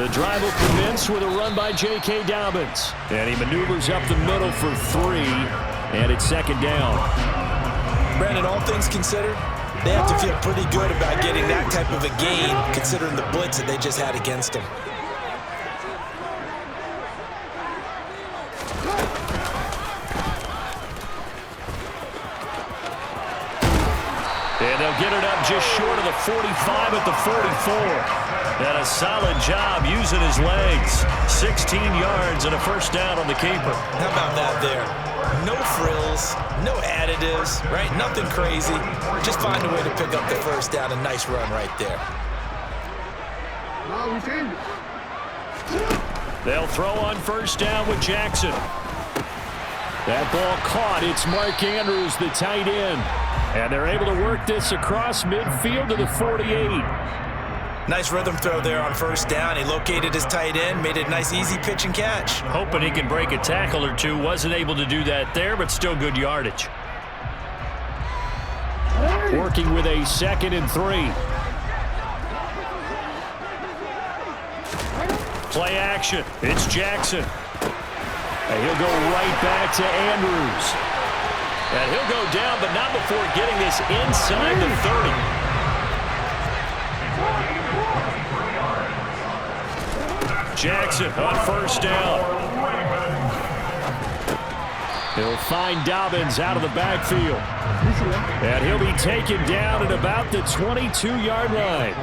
The drive will commence with a run by J.K. Dobbins. And he maneuvers up the middle for 3. And it's second down. Brandon, all things considered, they have to feel pretty good about getting that type of a gain considering the blitz that they just had against them. And they'll get it up just short of the 45 at the 44. And a solid job using his legs. 16 yards and a first down on the keeper. How about that there? No frills, no additives, right? Nothing crazy. Just find a way to pick up the first down. A nice run right there. They'll throw on first down with Jackson. That ball caught. It's Mark Andrews, the tight end. And they're able to work this across midfield to the 48. Nice rhythm throw there on first down. He located his tight end, made it a nice easy pitch and catch. Hoping he can break a tackle or two. Wasn't able to do that there, but still good yardage. Working with a 2nd and 3. Play action. It's Jackson. And he'll go right back to Andrews. And he'll go down, but not before getting this inside the 30. Jackson on first down. He'll find Dobbins out of the backfield. And he'll be taken down at about the 22-yard line.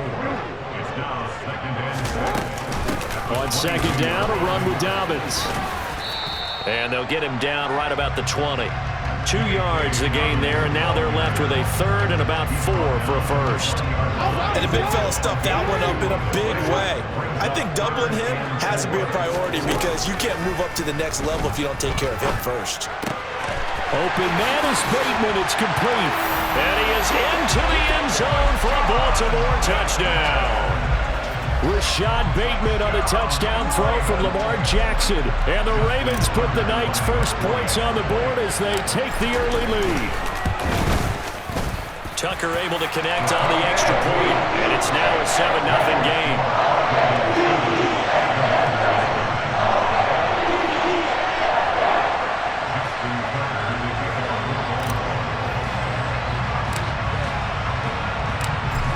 On second down, a run with Dobbins. And they'll get him down right about the 20. 2 yards the gain there, and now they're left with a 3rd and about 4 for a first. And the big fella stuffed that one up in a big way. I think doubling him has to be a priority because you can't move up to the next level if you don't take care of him first. Open man is Bateman. It's complete. And he is into the end zone for a Baltimore touchdown. Rashad Bateman on a touchdown throw from Lamar Jackson. And the Ravens put the Knights' first points on the board as they take the early lead. Tucker able to connect on the extra point, and it's now a 7-0 game.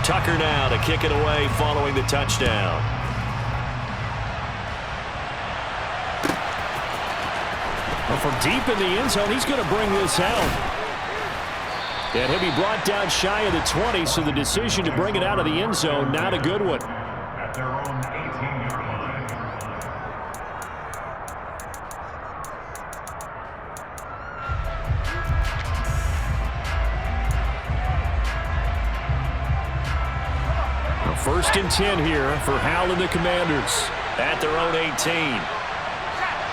Tucker now to kick it away following the touchdown. Well, from deep in the end zone, he's going to bring this out. And he'll be brought down shy of the 20, so the decision to bring it out of the end zone, not a good one. At their own 18-yard line. First and 10 here for Howell and the Commanders at their own 18.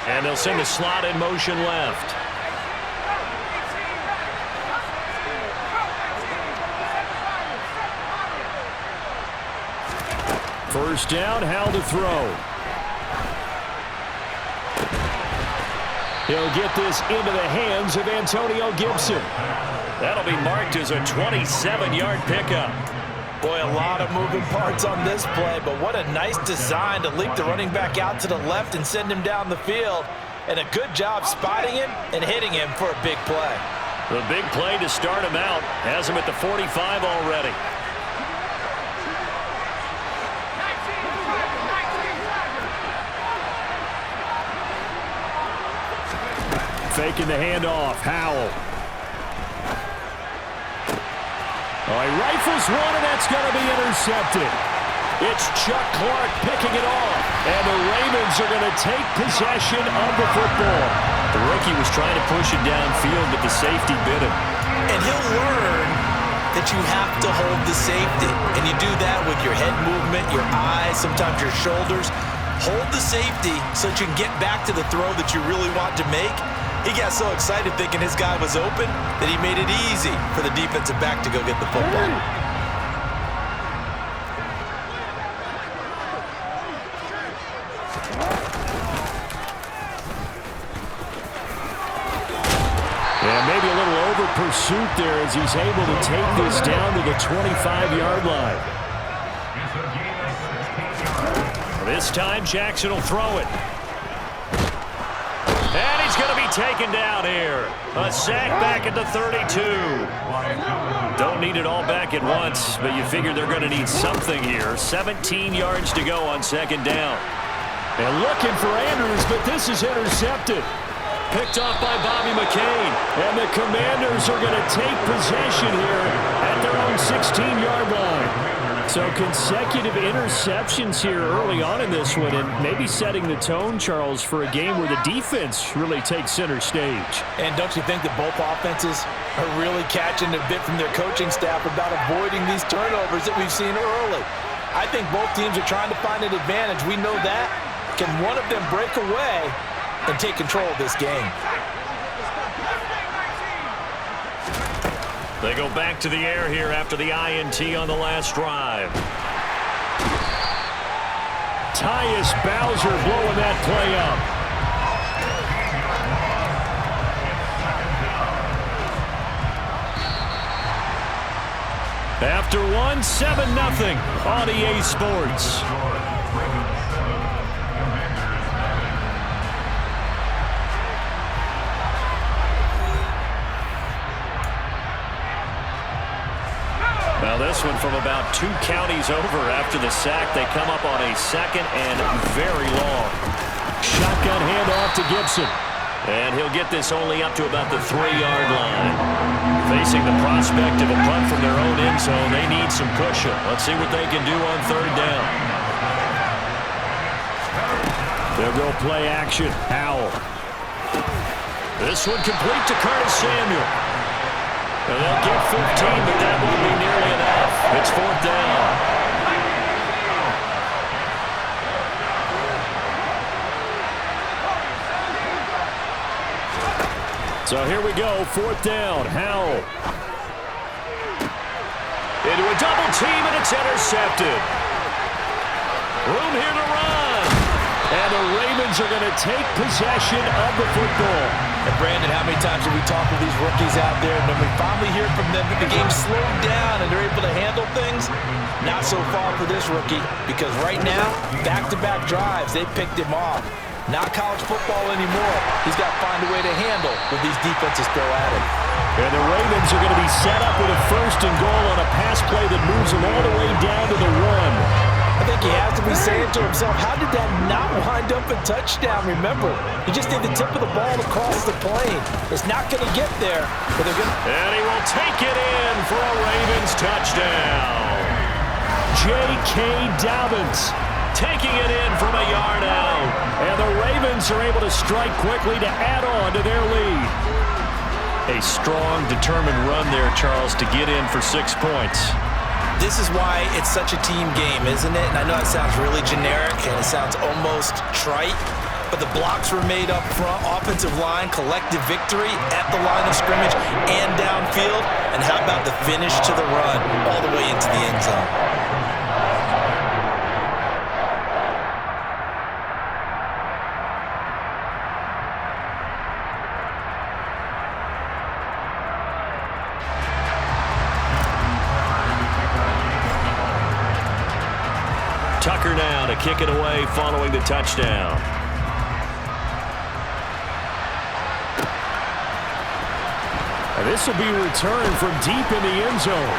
And they'll send the slot in motion left. First down, Howell to throw. He'll get this into the hands of Antonio Gibson. That'll be marked as a 27-yard pickup. Boy, a lot of moving parts on this play, but what a nice design to leap the running back out to the left and send him down the field. And a good job spotting him and hitting him for a big play. The big play to start him out. Has him at the 45 already. Faking the handoff, Howell. Oh, he rifles one, and that's going to be intercepted. It's Chuck Clark picking it off, and the Ravens are going to take possession of the football. The rookie was trying to push it downfield, but the safety bit him. And he'll learn that you have to hold the safety, and you do that with your head movement, your eyes, sometimes your shoulders. Hold the safety so that you can get back to the throw that you really want to make. He got so excited thinking his guy was open that he made it easy for the defensive back to go get the football. Yeah, maybe a little over pursuit there as he's able to take this down to the 25-yard line. This time Jackson will throw it. And he's going to be taken down here. A sack back at the 32. Don't need it all back at once, but you figure they're going to need something here. 17 yards to go on second down. And looking for Andrews, but this is intercepted. Picked off by Bobby McCain. And the Commanders are going to take possession here at their own 16-yard line. So consecutive interceptions here early on in this one, and maybe setting the tone, Charles, for a game where the defense really takes center stage. And don't you think that both offenses are really catching a bit from their coaching staff about avoiding these turnovers that we've seen early? I think both teams are trying to find an advantage. We know that. Can one of them break away and take control of this game? They go back to the air here after the INT on the last drive. Tyus Bowser blowing that play up. After one, 7-0 on EA Sports. Now this one from about 2 counties over after the sack. They come up on a second and very long. Shotgun handoff to Gibson. And he'll get this only up to about the 3-yard line. Facing the prospect of a punt from their own end zone, they need some cushion. Let's see what they can do on third down. They'll go play action. Howell. This one complete to Curtis Samuel. And they'll get 15, but that won't be nearly enough. It's fourth down. So here we go, fourth down. Howell. Into a double team, and it's intercepted. Room here to run. And the Ravens are going to take possession of the football. And Brandon, how many times have we talked with these rookies out there, and then we finally hear from them that the game slowed down and they're able to handle things? Not so far for this rookie, because right now, back-to-back drives, they picked him off. Not college football anymore. He's got to find a way to handle what these defenses throw at him. And the Ravens are going to be set up with a first and goal on a pass play that moves them all the way down to the 1. I think he has to be saying to himself, how did that not wind up a touchdown? Remember, he just did the tip of the ball across the plane. It's not going to get there, but they're going to... And he will take it in for a Ravens touchdown. J.K. Dobbins taking it in from a yard out. And the Ravens are able to strike quickly to add on to their lead. A strong, determined run there, Charles, to get in for 6 points. This is why it's such a team game, isn't it? And I know it sounds really generic and it sounds almost trite, but the blocks were made up front, offensive line, collective victory at the line of scrimmage and downfield. And how about the finish to the run all the way into the end zone? Tucker now to kick it away following the touchdown. And this will be returned from deep in the end zone.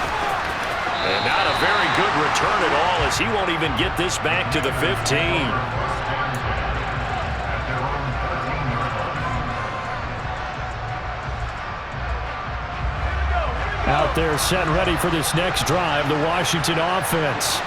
And not a very good return at all, as he won't even get this back to the 15. Out there set ready for this next drive, the Washington offense.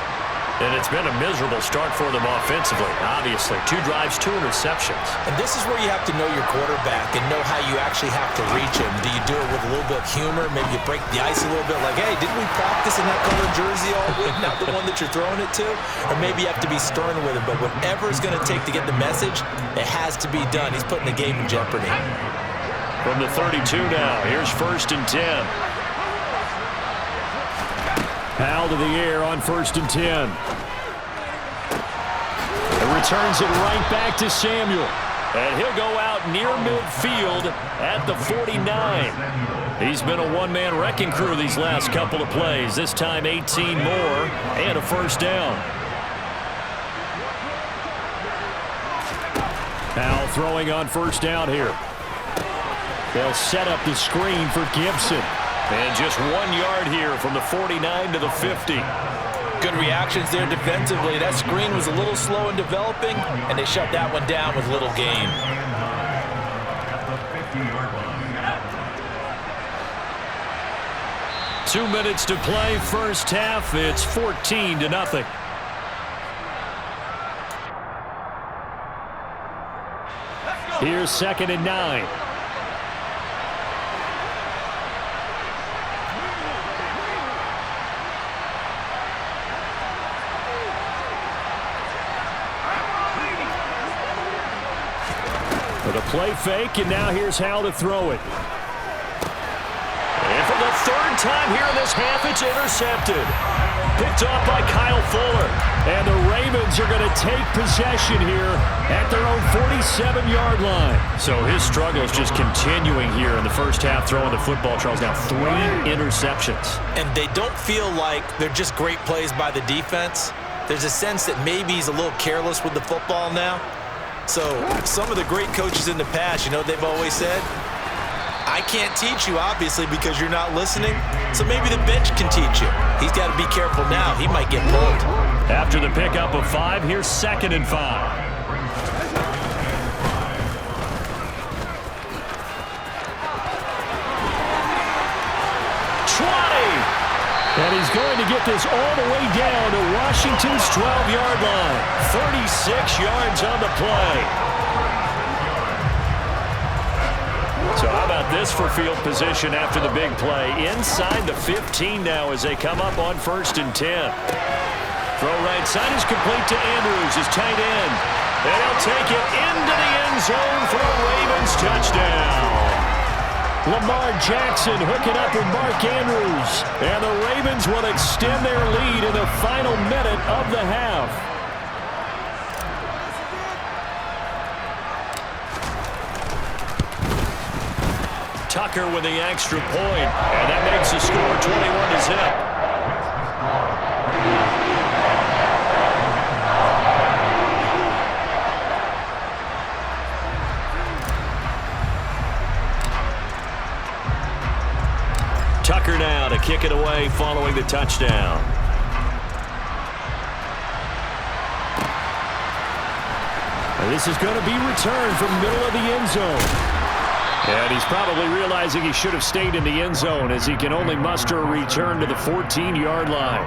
And it's been a miserable start for them offensively, obviously. 2 drives, 2 interceptions. And this is where you have to know your quarterback and know how you actually have to reach him. Do you do it with a little bit of humor? Maybe you break the ice a little bit like, hey, didn't we practice in that colored jersey all week? Not the one that you're throwing it to? Or maybe you have to be stern with him. But whatever it's going to take to get the message, it has to be done. He's putting the game in jeopardy. From the 32 now, here's 1st and 10. Howell to the air on 1st and 10. And returns it right back to Samuel. And he'll go out near midfield at the 49. He's been a one-man wrecking crew these last couple of plays. This time 18 more and a first down. throwing on first down here. They'll set up the screen for Gibson. And just 1 yard here from the 49 to the 50. Good reactions there defensively. That screen was a little slow in developing, and they shut that one down with little gain. At the 50-yard line. 2 minutes to play, first half. It's 14-0. Here's 2nd and 9. With a play fake, and now here's how to throw it. And for the 3rd time here in this half, it's intercepted. Picked off by Kyle Fuller. And the Ravens are going to take possession here at their own 47-yard line. So his struggle is just continuing here in the first half, throwing the football. Charles, now 3 interceptions. And they don't feel like they're just great plays by the defense. There's a sense that maybe he's a little careless with the football now. So some of the great coaches in the past, you know what they've always said? I can't teach you, obviously, because you're not listening. So maybe the bench can teach you. He's got to be careful now. He might get pulled. After the pickup of 5, here's 2nd and 5. 20! And he's going to get this all the way down to Washington's 12-yard line. 36 yards on the play. So how about this for field position after the big play? Inside the 15 now as they come up on 1st and 10. Throw right side is complete to Andrews, his tight end. And he'll take it into the end zone for a Ravens touchdown. Lamar Jackson hooking up with Mark Andrews. And the Ravens will extend their lead in the final minute of the half. Tucker with the extra point. And that makes the score 21-0. Tucker now to kick it away following the touchdown. And this is going to be returned from the middle of the end zone. And he's probably realizing he should have stayed in the end zone as he can only muster a return to the 14-yard line.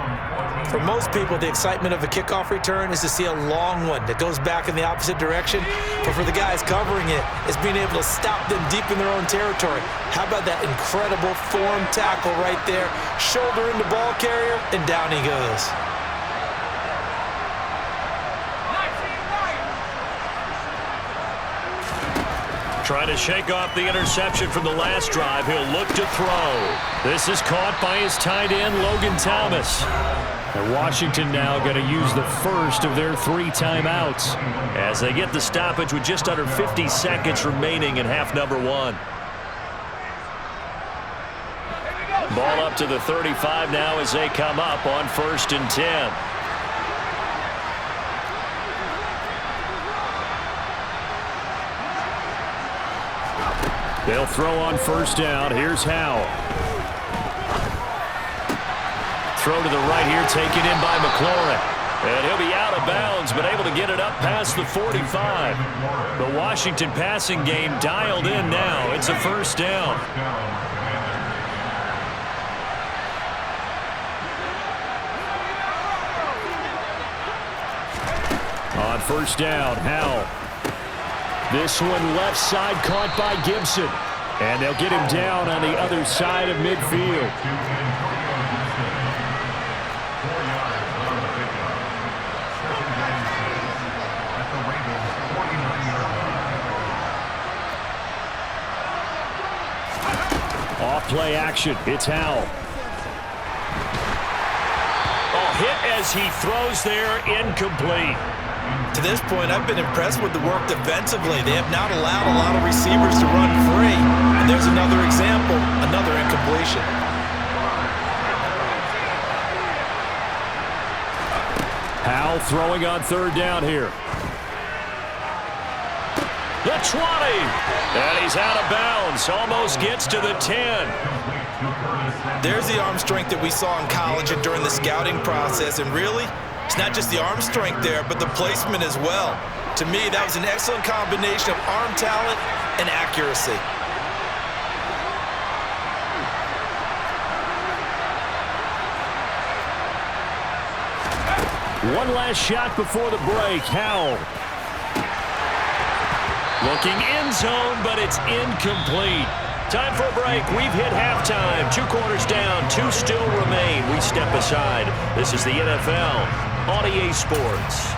For most people, the excitement of a kickoff return is to see a long one that goes back in the opposite direction. But for the guys covering it, it's being able to stop them deep in their own territory. How about that incredible form tackle right there? Shoulder in the ball carrier, and down he goes. Trying to shake off the interception from the last drive. He'll look to throw. This is caught by his tight end, Logan Thomas. And Washington now going to use the first of their 3 timeouts as they get the stoppage with just under 50 seconds remaining in half number 1. Ball up to the 35 now as they come up on 1st and 10. They'll throw on 1st down. Here's Howell. Throw to the right here, taken in by McLaurin. And he'll be out of bounds, but able to get it up past the 45. The Washington passing game dialed in now. It's a 1st down. On 1st down, Howell. This one left side caught by Gibson. And they'll get him down on the other side of midfield. Off play action. It's Howell. Hit as he throws there, incomplete. To this point, I've been impressed with the work defensively. They have not allowed a lot of receivers to run free. And there's another example, another incompletion. Howell throwing on 3rd down here. The the 20. And he's out of bounds. Almost gets to the 10. There's the arm strength that we saw in college and during the scouting process. And really, it's not just the arm strength there, but the placement as well. To me, that was an excellent combination of arm talent and accuracy. One last shot before the break. Howell. Looking end zone, but it's incomplete. Time for a break. We've hit halftime. 2 quarters down. 2 still remain. We step aside. This is the NFL on EA Sports.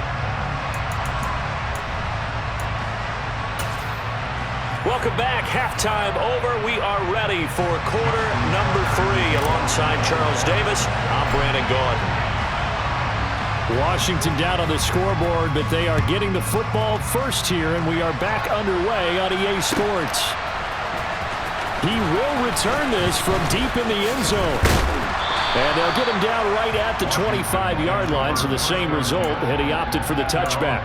Welcome back. Halftime over. We are ready for quarter number 3. Alongside Charles Davis, I'm Brandon Gaudin. Washington down on the scoreboard, but they are getting the football first here, and we are back underway on EA Sports. He will return this from deep in the end zone. And they'll get him down right at the 25-yard line, so the same result, and he opted for the touchback.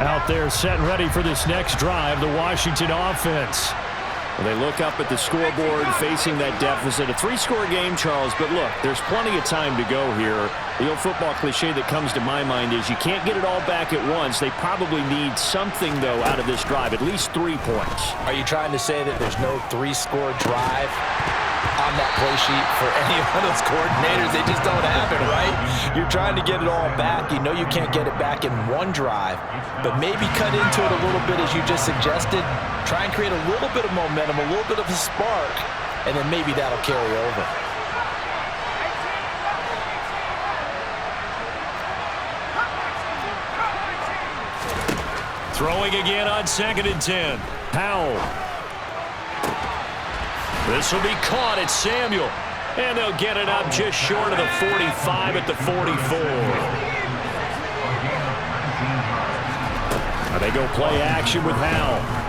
Out there set and ready for this next drive, the Washington offense. Well, they look up at the scoreboard facing that deficit. A 3-score game, Charles, but look, there's plenty of time to go here. The old football cliche that comes to my mind is you can't get it all back at once. They probably need something, though, out of this drive, at least 3 points. Are you trying to say that there's no 3-score drive on that play sheet for any one of those coordinators? They just don't have it, right? You're trying to get it all back. You know you can't get it back in one drive, but maybe cut into it a little bit as you just suggested. Try and create a little bit of momentum, a little bit of a spark, and then maybe that'll carry over. Throwing again on 2nd and 10. Howell. This will be caught at Samuel. And they'll get it up just short of the 45 at the 44. Now they go play action with Howell.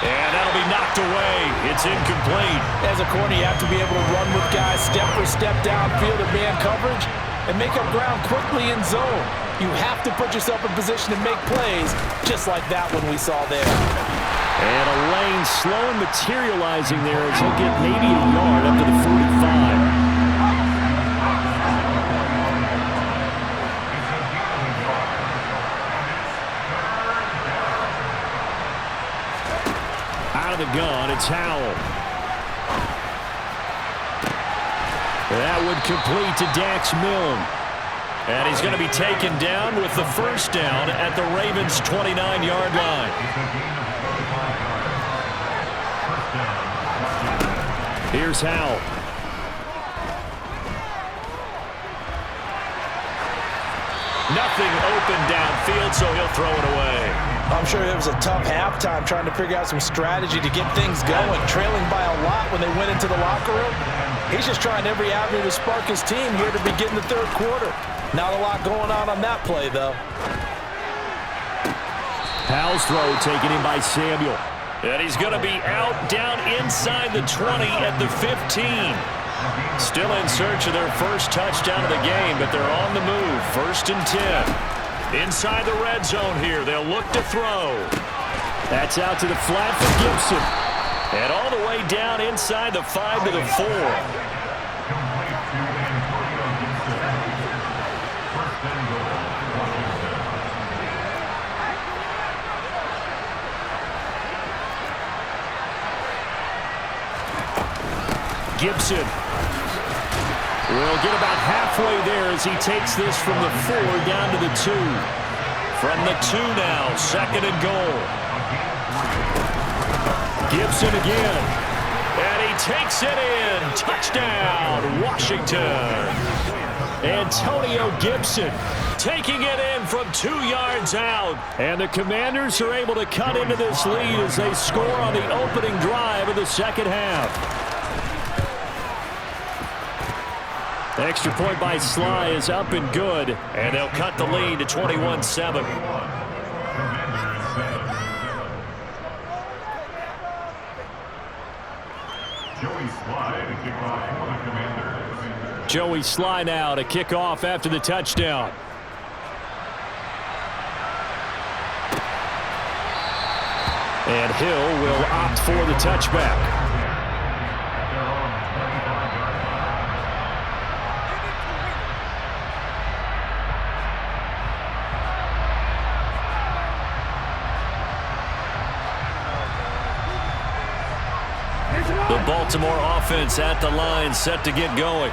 And that'll be knocked away. It's incomplete. As a corner, you have to be able to run with guys step for step downfield in man coverage and make up ground quickly in zone. You have to put yourself in position to make plays, just like that one we saw there. And a lane slow and materializing there as he'll get maybe a yard up to the 45. Out of the gun, it's Howell. That would complete to Dax Milne. And he's going to be taken down with the first down at the Ravens' 29-yard line. Here's Howell. Nothing open downfield, so he'll throw it away. I'm sure it was a tough halftime trying to figure out some strategy to get things going, trailing by a lot when they went into the locker room. He's just trying every avenue to spark his team here to begin the third quarter. Not a lot going on that play, though. Howell's throw taken in by Samuel. And he's going to be out down inside the 20 at the 15. Still in search of their first touchdown of the game, but they're on the move. 1st and 10. Inside the red zone here. They'll look to throw. That's out to the flat for Gibson. And all the way down inside the 5 to the 4. Gibson will get about halfway there as he takes this from the 4 down to the 2. From the 2 now, 2nd and goal. Gibson again. And he takes it in. Touchdown, Washington. Antonio Gibson taking it in from 2 yards out. And the Commanders are able to cut into this lead as they score on the opening drive of the second half. The extra point by Sly is up and good, and they'll cut the lead to 21-7. Joey Sly now to kick off after the touchdown. And Hill will opt for the touchback. The Baltimore offense at the line, set to get going.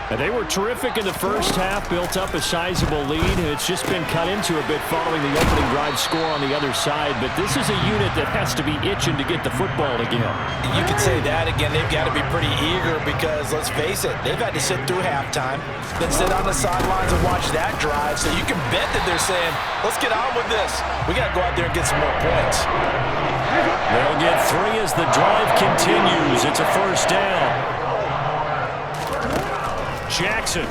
And they were terrific in the first half, built up a sizable lead. It's just been cut into a bit following the opening drive score on the other side. But this is a unit that has to be itching to get the football again. You could say that again. They've got to be pretty eager because, let's face it, they've had to sit through halftime, then sit on the sidelines and watch that drive. So you can bet that they're saying, let's get on with this. We got to go out there and get some more points. They'll get 3 as the drive continues. It's a first down. Jackson.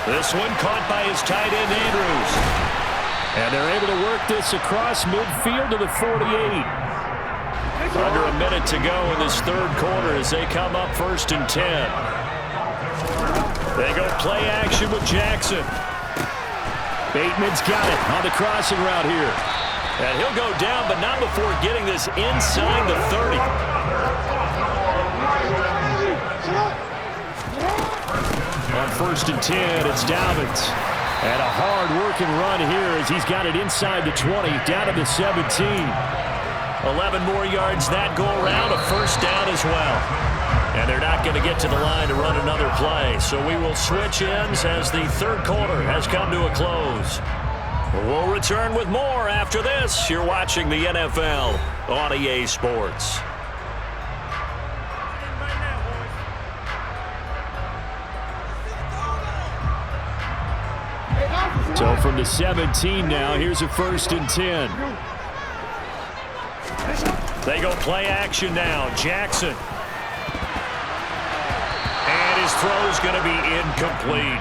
This one caught by his tight end, Andrews. And they're able to work this across midfield to the 48. Under a minute to go in this third quarter as they come up 1st and 10. They go play action with Jackson. Bateman's got it on the crossing route here. And he'll go down, but not before getting this inside the 30. On 1st and 10, it's Dobbins. And a hard-working run here as he's got it inside the 20, down to the 17. 11 more yards that go around, a first down as well. And they're not going to get to the line to run another play. So we will switch ends as the third quarter has come to a close. We'll return with more after this. You're watching the NFL on EA Sports. So from the 17 now, here's a 1st and 10. They go play action now. Jackson. And his throw is going to be incomplete.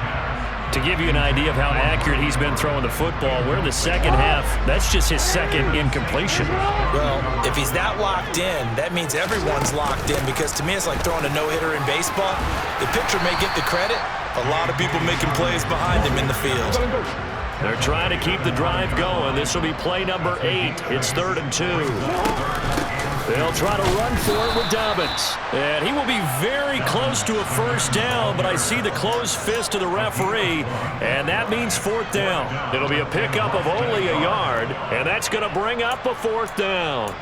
To give you an idea of how accurate he's been throwing the football, we're in the second half. That's just his second incompletion. Well, if he's that locked in, that means everyone's locked in, because to me it's like throwing a no-hitter in baseball. The pitcher may get the credit. A lot of people making plays behind him in the field. They're trying to keep the drive going. This will be play number 8. It's 3rd and 2. They'll try to run for it with Dobbins. And he will be very close to a first down, but I see the closed fist of the referee, and that means 4th down. It'll be a pickup of only a yard, and that's going to bring up a 4th down.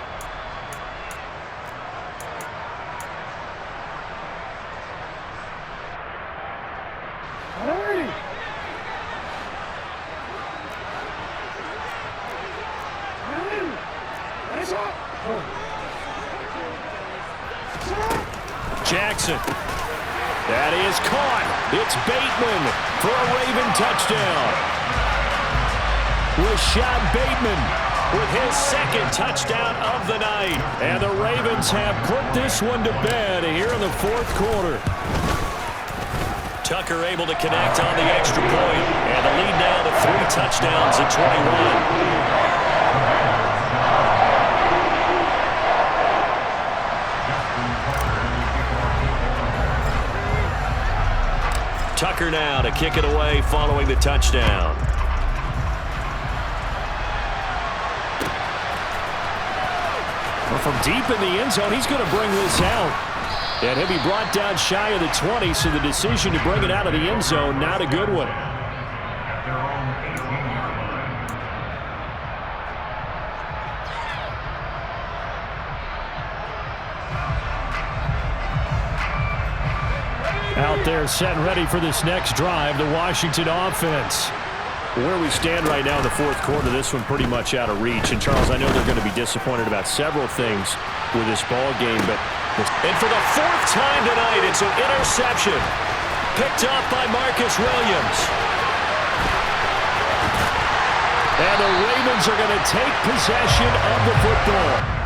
Jackson. That is caught. It's Bateman for a Raven touchdown. Rashad Bateman with his 2nd touchdown of the night. And the Ravens have put this one to bed here in the 4th quarter. Tucker able to connect on the extra point. And the lead now to 3 touchdowns at 21. Tucker now to kick it away following the touchdown. Well, from deep in the end zone, he's going to bring this out. And he'll be brought down shy of the 20, so the decision to bring it out of the end zone, not a good one. Out there set and ready for this next drive, the Washington offense. Where we stand right now in the 4th quarter, this one pretty much out of reach. And, Charles, I know they're going to be disappointed about several things with this ball game. And for the 4th time tonight, it's an interception picked up by Marcus Williams. And the Ravens are going to take possession of the football.